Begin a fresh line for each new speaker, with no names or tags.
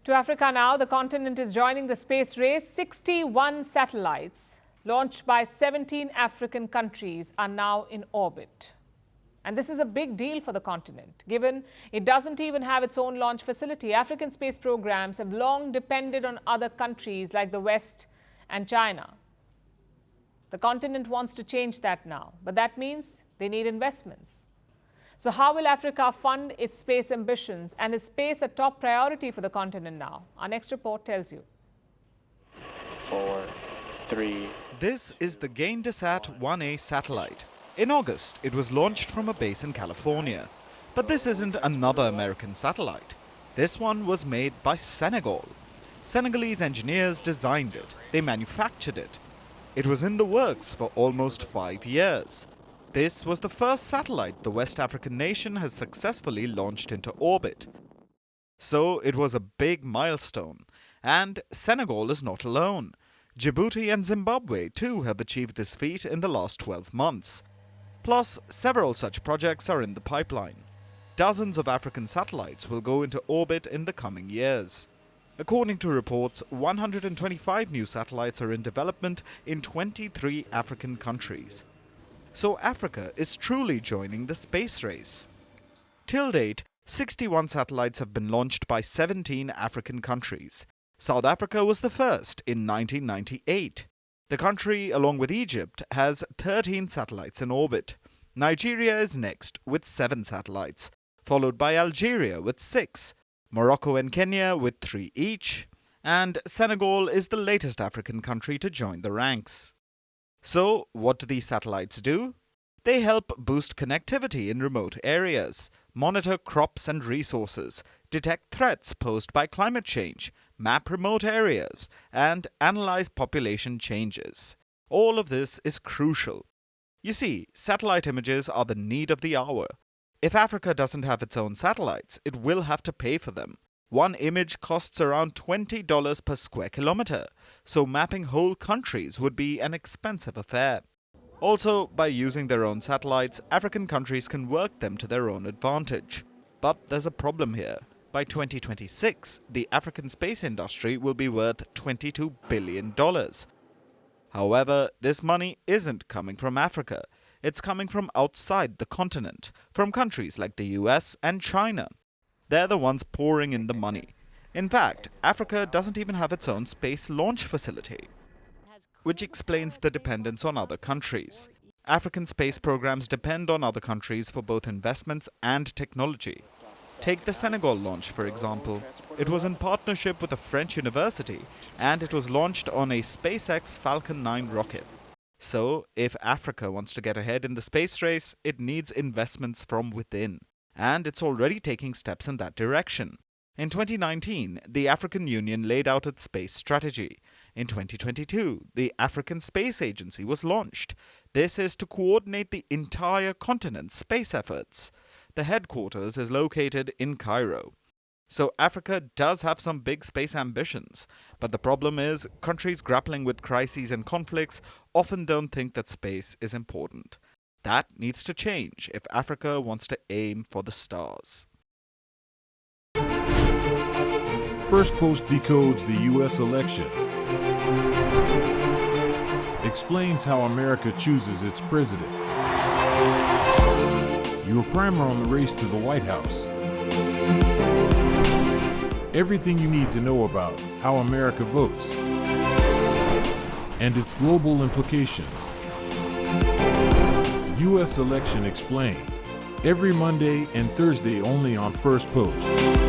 To Africa now, the continent is joining the space race. 61 satellites launched by 17 African countries are now in orbit. And this is a big deal for the continent, given it doesn't even have its own launch facility. African space programs have long depended on other countries like the West and China. The continent wants to change that now, but that means they need investments. So how will Africa fund its space ambitions, and is space a top priority for the continent now? Our next report tells you.
4, 3.
This is the GAINDESAT 1A satellite. In August, it was launched from a base in California. But this isn't another American satellite. This one was made by Senegal. Senegalese engineers designed it. They manufactured it. It was in the works for almost 5 years. This was the first satellite the West African nation has successfully launched into orbit. So it was a big milestone. And Senegal is not alone. Djibouti and Zimbabwe too have achieved this feat in the last 12 months. Plus, several such projects are in the pipeline. Dozens of African satellites will go into orbit in the coming years. According to reports, 125 new satellites are in development in 23 African countries. So Africa is truly joining the space race. Till date, 61 satellites have been launched by 17 African countries. South Africa was the first in 1998. The country, along with Egypt, has 13 satellites in orbit. Nigeria is next with 7 satellites, followed by Algeria with 6, Morocco and Kenya with 3 each, and Senegal is the latest African country to join the ranks. So, what do these satellites do? They help boost connectivity in remote areas, monitor crops and resources, detect threats posed by climate change, map remote areas, and analyze population changes. All of this is crucial. You see, satellite images are the need of the hour. If Africa doesn't have its own satellites, it will have to pay for them. One image costs around $20 per square kilometer, so mapping whole countries would be an expensive affair. Also, by using their own satellites, African countries can work them to their own advantage. But there's a problem here. By 2026, the African space industry will be worth $22 billion. However, this money isn't coming from Africa. It's coming from outside the continent, from countries like the US and China. They're the ones pouring in the money. In fact, Africa doesn't even have its own space launch facility, which explains the dependence on other countries. African space programs depend on other countries for both investments and technology. Take the Senegal launch, for example. It was in partnership with a French university, and it was launched on a SpaceX Falcon 9 rocket. So, if Africa wants to get ahead in the space race, it needs investments from within. And it's already taking steps in that direction. In 2019, the African Union laid out its space strategy. In 2022, the African Space Agency was launched. This is to coordinate the entire continent's space efforts. The headquarters is located in Cairo. So Africa does have some big space ambitions. But the problem is, countries grappling with crises and conflicts often don't think that space is important. That needs to change if Africa wants to aim for the stars.
Firstpost decodes the U.S. election, explains how America chooses its president, your primer on the race to the White House, everything you need to know about how America votes, and its global implications. U.S. Election Explained, every Monday and Thursday only on Firstpost.